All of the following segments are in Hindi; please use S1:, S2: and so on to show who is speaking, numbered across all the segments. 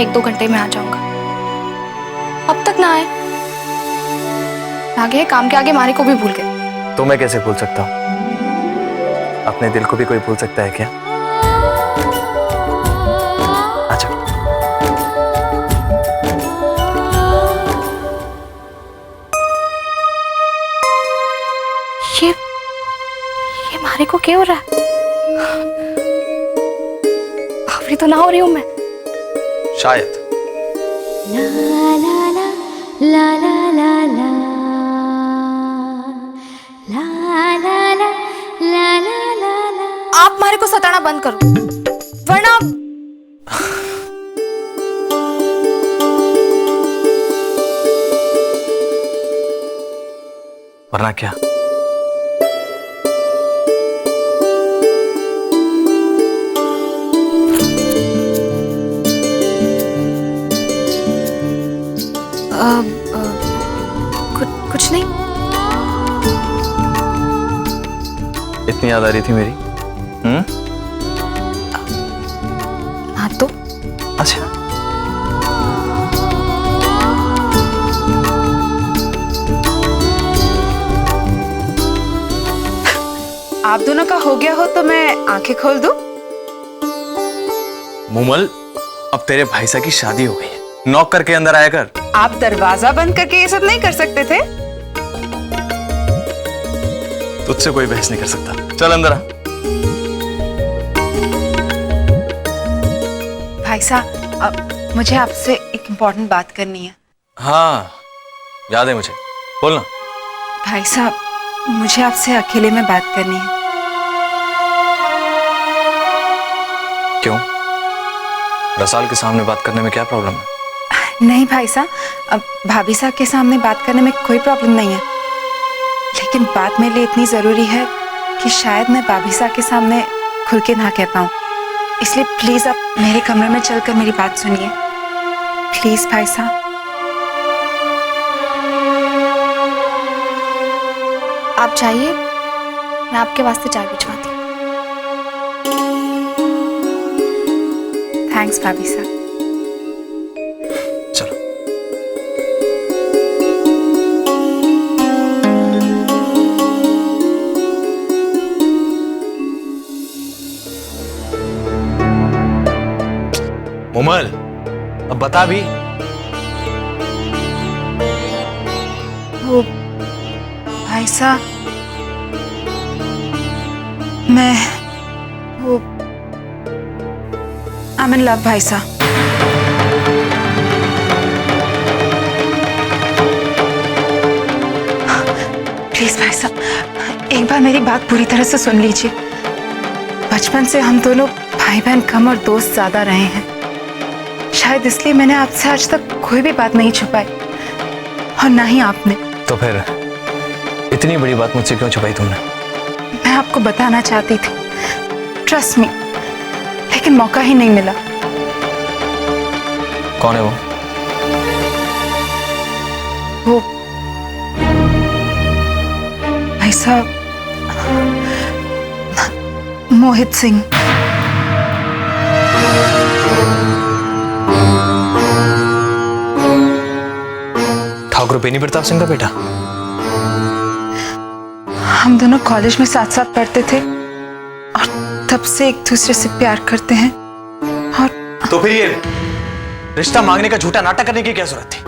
S1: 1-2 घंटे में आ जाऊंगा। अब तक ना आए, आगे काम के आगे मारे को भी भूल गए।
S2: तो मैं कैसे भूल सकता हूँ? अपने दिल को भी कोई भूल सकता है क्या? अच्छा,
S1: ये मारे को क्या हो रहा है? बावरी तो ना हो रही हूं मैं
S2: शायद।
S3: ला ला ला ला ला ला ला ला ला ला ला ला ला।
S1: आप मारे को सताना बंद करो, वरना
S2: वरना क्या?
S1: कुछ नहीं।
S2: इतनी याद आ रही थी मेरी?
S1: हाँ तो
S2: अच्छा,
S4: आप दोनों का हो गया हो तो मैं आंखें खोल दूं?
S2: मुमल, अब तेरे भाई साहब की शादी हो गई है, नॉक करके अंदर आया कर।
S4: आप दरवाजा बंद करके ये सब नहीं कर सकते थे?
S2: तुझसे कोई बहस नहीं कर सकता, चल अंदर आ।
S4: भाई साहब, अब मुझे आपसे एक इम्पोर्टेंट बात करनी है।
S2: हाँ, याद है मुझे, बोलना।
S4: भाई साहब, मुझे आपसे अकेले में बात करनी है।
S2: क्यों? रसाल के सामने बात करने में क्या प्रॉब्लम है?
S4: नहीं भाई साहब, अब भाभी साहब के सामने बात करने में कोई प्रॉब्लम नहीं है, लेकिन बात मेरे लिए इतनी जरूरी है कि शायद मैं भाभी साहब के सामने खुल के ना कह पाऊं। इसलिए प्लीज आप मेरे कमरे में चलकर मेरी बात सुनिए, प्लीज भाई साहब।
S1: आप जाइए, मैं आपके वास्ते चाय भिजवाती हूँ।
S4: थैंक्स भाभी साहब।
S2: चलो। मुमल, अब बता भी।
S4: वो भाई साहब, मैं वो आई एम इन लव भाई साहब। प्लीज भाई साहब, एक बार मेरी बात पूरी तरह से सुन लीजिए। बचपन से हम दोनों भाई बहन कम और दोस्त ज्यादा रहे हैं, शायद इसलिए मैंने आपसे आज तक कोई भी बात नहीं छुपाई, और ना ही आपने।
S2: तो फिर इतनी बड़ी बात मुझसे क्यों छुपाई तुमने?
S4: मैं आपको बताना चाहती थी, ट्रस्ट मी, लेकिन मौका ही नहीं मिला।
S2: कौन है वो?
S4: वो भाई साहब, मोहित सिंह।
S2: ठाकुर बेनी प्रताप सिंह का बेटा?
S4: हम दोनों कॉलेज में साथ साथ पढ़ते थे और तब से एक दूसरे से प्यार करते हैं। और
S2: तो फिर ये रिश्ता मांगने का झूठा नाटक करने की क्या जरूरत थी?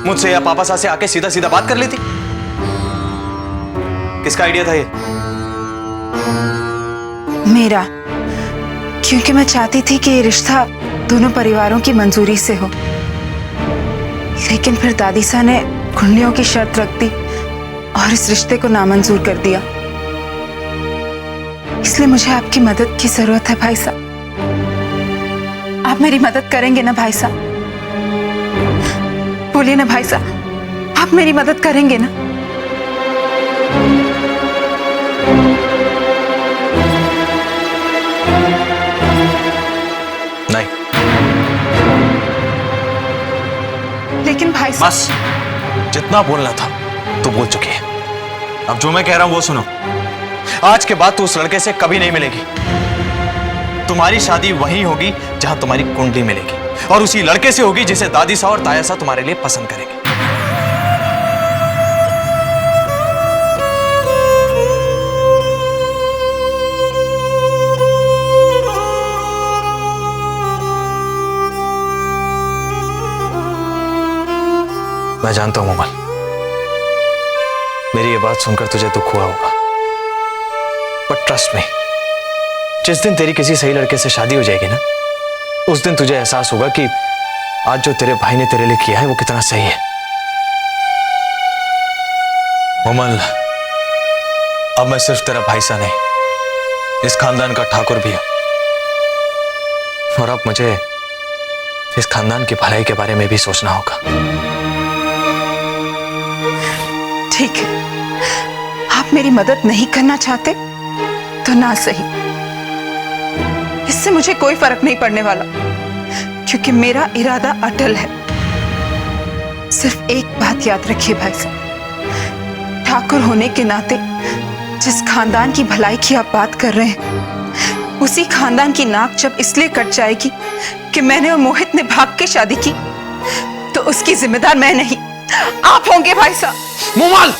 S2: मुझसे या पापा साथ से आके सीधा सीधा बात कर लेती। किसका आइडिया था ये?
S4: मेरा, क्योंकि मैं चाहती थी कि ये रिश्ता दोनों परिवारों की मंजूरी से हो, लेकिन फिर दादी साहब ने कुंडलियों की शर्त रख दी और इस रिश्ते को नामंजूर कर दिया। इसलिए मुझे आपकी मदद की जरूरत है भाई साहब। आप मेरी मदद करेंगे ना भाई साहब? बोलिए ना भाई साहब, आप मेरी मदद करेंगे ना?
S2: नहीं।
S4: लेकिन भाई साहब,
S2: बस, जितना बोलना था तो बोल चुकी है। अब जो मैं कह रहा हूं वो सुनो। आज के बाद तू उस लड़के से कभी नहीं मिलेगी। तुम्हारी शादी वहीं होगी जहां तुम्हारी कुंडली मिलेगी, और उसी लड़के से होगी जिसे दादी सा और ताया सा तुम्हारे लिए पसंद करेंगे। मैं जानता हूं मोमल, मेरी ये बात सुनकर तुझे दुख हुआ होगा, बट ट्रस्ट मी, जिस दिन तेरी किसी सही लड़के से शादी हो जाएगी ना, उस दिन तुझे एहसास होगा कि आज जो तेरे भाई ने तेरे लिए किया है वो कितना सही है। मोमल, अब मैं सिर्फ तेरा भाई सा नहीं, इस खानदान का ठाकुर भी हूं, और अब मुझे इस खानदान की भलाई के बारे में भी सोचना होगा।
S4: ठीक है, आप मेरी मदद नहीं करना चाहते तो ना सही, इससे मुझे कोई फर्क नहीं पड़ने वाला, क्योंकि मेरा इरादा अटल है। सिर्फ एक बात याद रखिए भाई साहब, ठाकुर होने के नाते जिस खानदान की भलाई की आप बात कर रहे हैं, उसी खानदान की नाक जब इसलिए कट जाएगी कि मैंने और मोहित ने भाग के शादी की, तो उसकी जिम्मेदार मैं नहीं, आप होंगे भाई साहब।
S2: मोमल!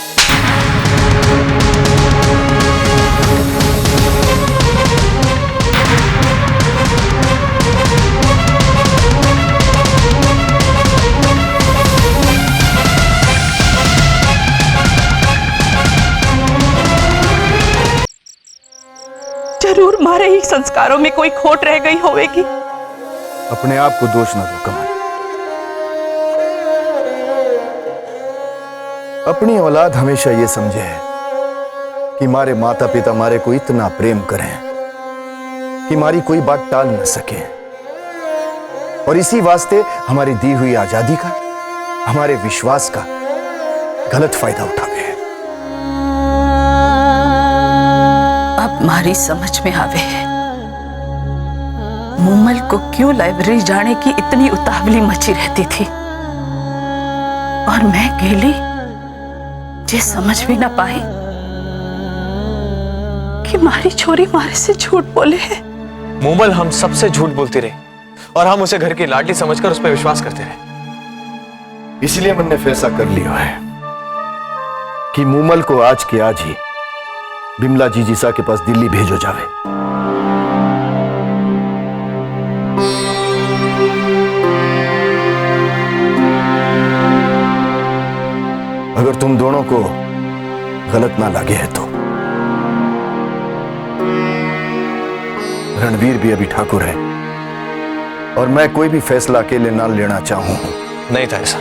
S5: जरूर मारे ही संस्कारों में कोई खोट रह गई होगी।
S6: अपने आप को दोष न दो कमल। अपनी औलाद हमेशा ये समझे है कि मारे माता पिता मारे को इतना प्रेम करें कि हमारी कोई बात टाल न सके, और इसी वास्ते हमारी दी हुई आजादी का, हमारे विश्वास का गलत फायदा उठावे है।
S5: अब हमारी समझ में आवे है मोमल को क्यों लाइब्रेरी जाने की इतनी उतावली मची रहती थी, और मैं गेली जे समझ भी ना पाई कि मारी छोरी मारे से झूठ बोले है।
S2: मोमल हम सबसे झूठ बोलती रही, और हम उसे घर की लाडली समझकर उस पर विश्वास करते रहे।
S6: इसलिए मैंने फैसला कर लिया है कि मोमल को आज के आज ही बिमला जीजीसा के पास दिल्ली भेजो जावे। अगर तुम दोनों को गलत ना लगे है तो रणवीर भी अभी ठाकुर है, और मैं कोई भी फैसला अकेले ना लेना चाहूं।
S2: नहीं था ऐसा,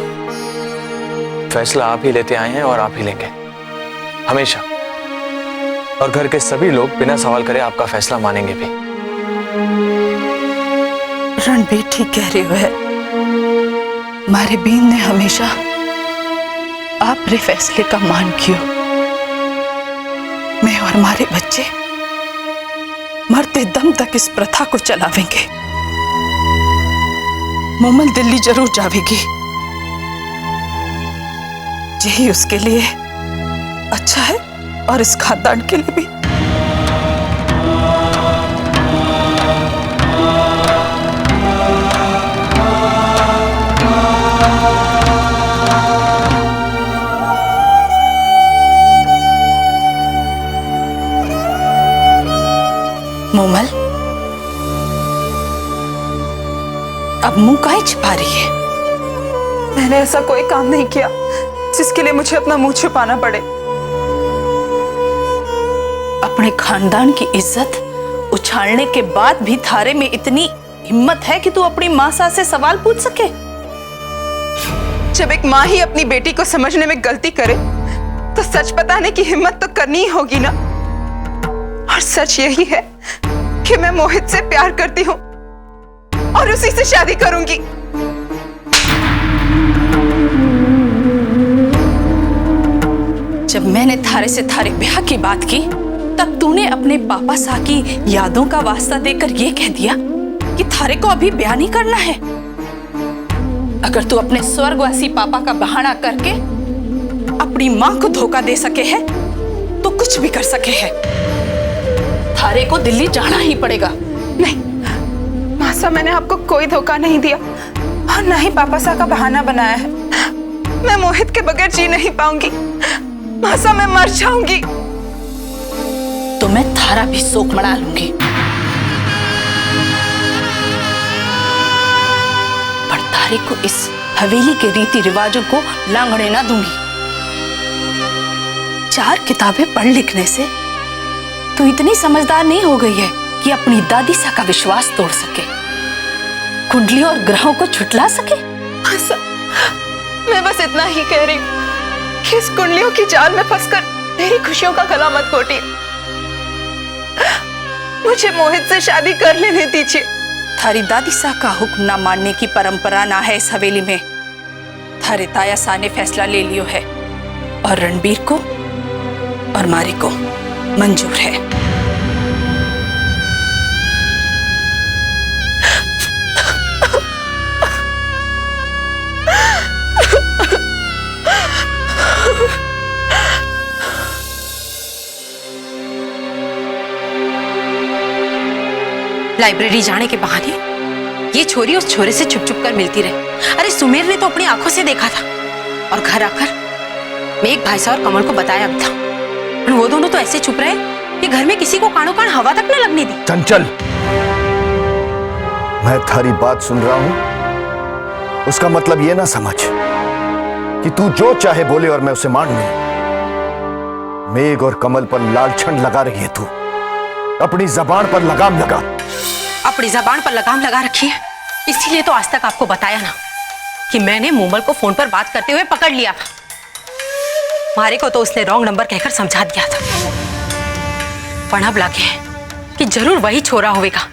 S2: फैसला आप ही लेते आए हैं और आप ही लेंगे हमेशा, और घर के सभी लोग बिना सवाल करे आपका फैसला मानेंगे भी।
S5: रणबीर ठीक कह रहे हो है, मारे बीन ने हमेशा आप रे फैसले का मान कियो। मैं और हमारे बच्चे मरते दम तक इस प्रथा को चलावेंगे। मोमल दिल्ली जरूर जावेगी, यही उसके लिए अच्छा है और इस खानदान के लिए भी। मोमल, अब मुंह काहे छिपा रही है?
S4: मैंने ऐसा कोई काम नहीं किया जिसके लिए मुझे अपना मुंह छुपाना पड़े।
S5: अपने खानदान की इज्जत उछालने के बाद भी थारे में इतनी हिम्मत है कि तू अपनी माँ से सवाल पूछ सके?
S4: जब एक माँ ही अपनी बेटी को समझने में गलती करे तो सच बताने की हिम्मत तो करनी ही होगी ना। और सच यही है कि मैं मोहित से प्यार करती हूँ और उसी से शादी करूंगी।
S5: जब मैंने थारे से थारे ब्याह की बात की तब तूने अपने पापा सा की यादों का वास्ता देकर यह कह दिया कि थारे को अभी ब्याह नहीं करना है। अगर तू अपने स्वर्गवासी पापा का बहाना करके अपनी मां को धोखा दे सके है तो कुछ भी कर सके है। थारे को दिल्ली जाना ही पड़ेगा।
S4: नहीं मासा, मैंने आपको कोई धोखा नहीं दिया। और ना ही पापा सा का बहाना बनाया है। मैं मोहित के बगैर जी नहीं पाऊंगी। मासा मैं मर जाऊंगी।
S5: तो मैं थारा भी शोक मना लूंगी, पर थारे को इस हवेली के रीति रिवाजों को लांघने ना दूंगी। 4 किताबें पढ़ लिखने से तू इतनी समझदार नहीं हो गई है कि अपनी दादी सा का विश्वास तोड़ सके, कुंडलियों और ग्रहों को छुटला सके।
S4: मासा, मैं बस इतना ही कह रही हूँ कि इस कुंडलियों की जाल में फंसकर मेरी खुशियों का गला मत घोटिए। मुझे मोहित से शादी कर लेने दीजिए।
S5: थारी दादी सा का हुक्म ना मानने की परंपरा ना है इस हवेली में। थारे ताया सा ने फैसला ले लियो है और रणबीर को और मारी को मंजूर है।
S7: लाइब्रेरी जाने के बहाने ये छोरी उस छोरे से छुप छुप कर मिलती रही। अरे सुमेर ने तो अपनी आंखों से देखा था और घर आकर मेघ भाई साहब और कमल को बताया भी था। और वो दोनों तो ऐसे चुप रहे कि घर में किसी को कानों कान हवा तक न लगने दी।
S6: चंचल, मैं थारी बात सुन रहा हूं, उसका मतलब ये ना समझ कि तू जो चाहे बोले और मैं उसे मान लूं। मेघ और कमल पर लालछन लगा रही है तू। अपनी जबान पर लगाम लगा।
S7: अपनी जबान पर लगाम लगा रखी है, इसीलिए तो आज तक आपको बताया ना कि मैंने मूमल को फोन पर बात करते हुए पकड़ लिया था। मारे को तो उसने रॉन्ग नंबर कहकर समझा दिया था, पर अब लगे कि जरूर वही छोरा होगा।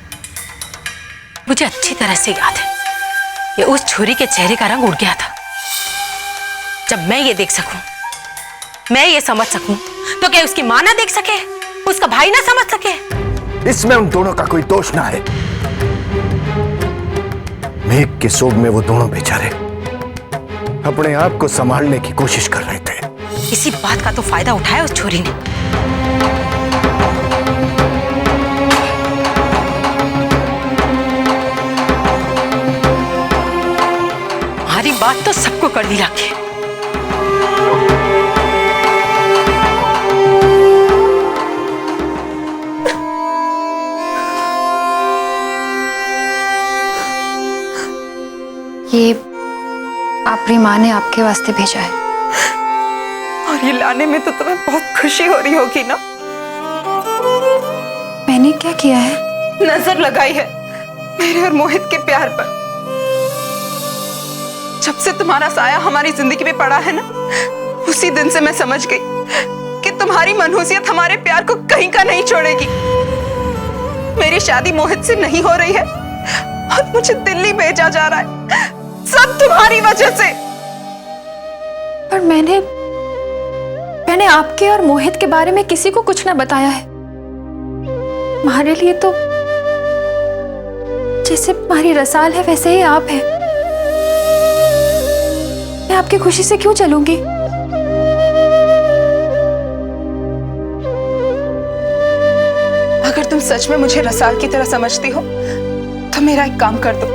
S7: मुझे अच्छी तरह से याद है कि उस छोरी के चेहरे का रंग उड़ गया था। जब मैं ये देख सकूं, मैं ये समझ सकूं, तो क्या उसकी मां ना देख सके, उसका भाई ना समझ सके?
S6: इसमें उन दोनों का कोई दोष ना है। मेघ के सोग में वो दोनों बेचारे अपने आप को संभालने की कोशिश कर रहे थे।
S7: इसी बात का तो फायदा उठाया उस छोरी ने। हमारी बात तो सबको कर दी रखी।
S1: ये आपकी माँ ने आपके वास्ते भेजा है।
S4: और ये लाने में तो तुम्हें बहुत खुशी हो रही होगी ना।
S1: मैंने क्या किया है?
S4: नजर लगाई है मेरे और मोहित के प्यार पर। जब से तुम्हारा साया हमारी जिंदगी में पड़ा है ना, उसी दिन से मैं समझ गई कि तुम्हारी मनहूसियत हमारे प्यार को कहीं का नहीं छोड़ेगी। मेरी शादी मोहित से नहीं हो रही है और मुझे दिल्ली भेजा जा रहा है, सब तुम्हारी वजह से।
S1: पर मैंने आपके और मोहित के बारे में किसी को कुछ ना बताया है। हमारे लिए तो जैसे हमारी रसाल है वैसे ही आप हैं। मैं आपकी खुशी से क्यों चलूंगी?
S4: अगर तुम सच में मुझे रसाल की तरह समझती हो तो मेरा एक काम कर दो,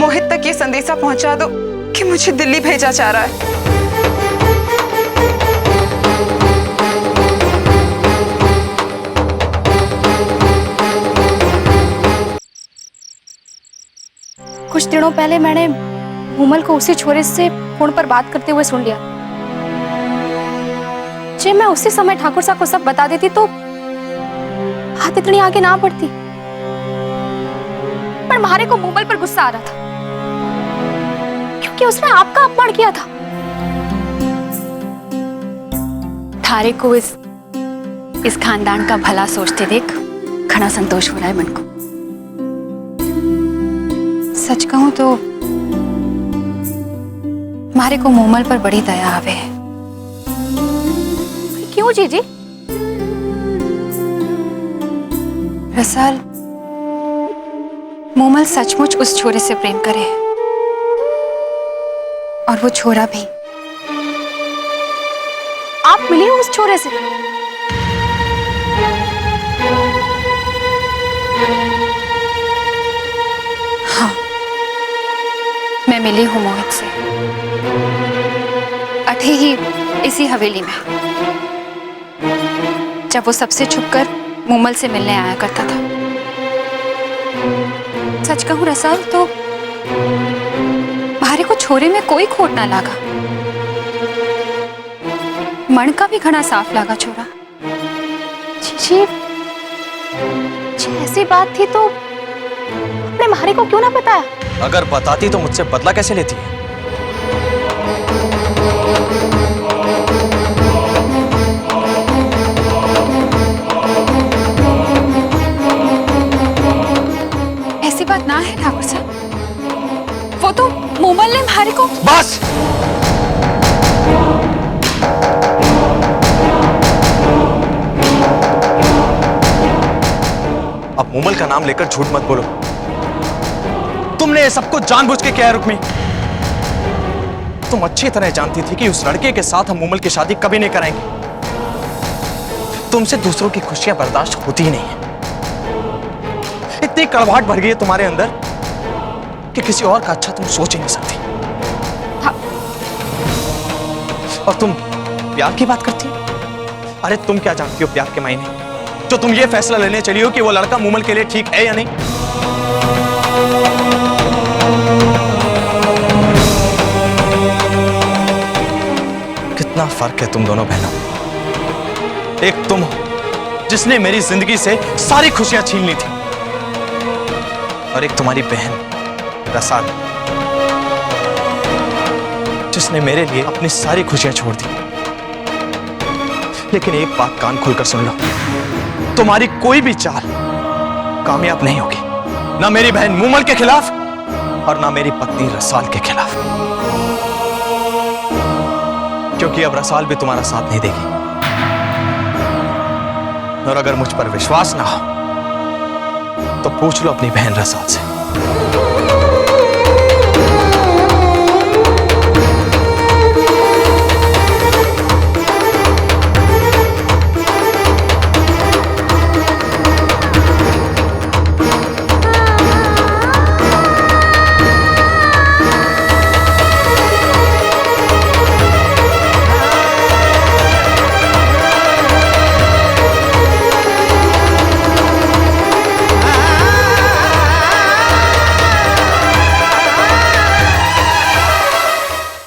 S4: मोहित तक ये संदेशा पहुंचा दो कि मुझे दिल्ली भेजा जा रहा है।
S1: कुछ दिनों पहले मैंने मूमल को उसी छोरे से फोन पर बात करते हुए सुन लिया। जब मैं उसी समय ठाकुर साहब को सब बता देती तो बात इतनी आगे ना बढ़ती। पर मारे को मूमल पर गुस्सा आ रहा था क्योंकि उसने आपका अपमान किया था। थारे को इस खानदान का भला सोचते देख घना संतोष हो रहा है मन को। सच कहूं तो मारे को मूमल पर बड़ी दया आवे है। क्यों जीजी? रसाल, मूमल सचमुच उस छोरे से प्रेम करे और वो छोरा भी। आप मिली हो उस छोरे से? हाँ, मैं मिली हूँ मोहित से, अठे ही इसी हवेली में, जब वो सबसे छुपकर मूमल से मिलने आया करता था। सच कहूँ रसाल तो भारे को छोरे में कोई खोट ना लागा। मन का भी घना साफ लागा छोरा।
S3: जी ऐसी बात थी तो अपने मारे को क्यों ना बताया?
S2: अगर बताती तो मुझसे बदला कैसे लेती?
S1: ऐसी बात ना है ठाकुर साहब, वो तो मूमल ने भारे को।
S2: बस! अब मूमल का नाम लेकर झूठ मत बोलो। तुमने ये सब कुछ जानबूझ के किया है रुक्मी। तुम अच्छी तरह जानती थी कि उस लड़के के साथ हम मूमल की शादी कभी नहीं कराएंगे। तुमसे दूसरों की खुशियां बर्दाश्त होती ही नहीं है। इतनी कड़वाहट भर गई है तुम्हारे अंदर कि किसी और का अच्छा तुम सोच ही नहीं सकती। और तुम प्यार की बात करती हो? अरे तुम क्या जानती हो प्यार के मायने, जो तुम ये फैसला लेने चली हो कि वो लड़का मूमल के लिए ठीक है या नहीं? कितना फर्क है तुम दोनों बहनों। एक तुम हो जिसने मेरी जिंदगी से सारी खुशियां छीन ली थी, और एक तुम्हारी बहन रसाल जिसने मेरे लिए अपनी सारी खुशियां छोड़ दी। लेकिन एक बात कान खोलकर सुन लो, तुम्हारी कोई भी चाल कामयाब नहीं होगी, ना मेरी बहन मूमल के खिलाफ और ना मेरी पत्नी रसाल के खिलाफ, क्योंकि अब रसाल भी तुम्हारा साथ नहीं देगी। और अगर मुझ पर विश्वास ना हो तो पूछ लो अपनी बहन रसाल से।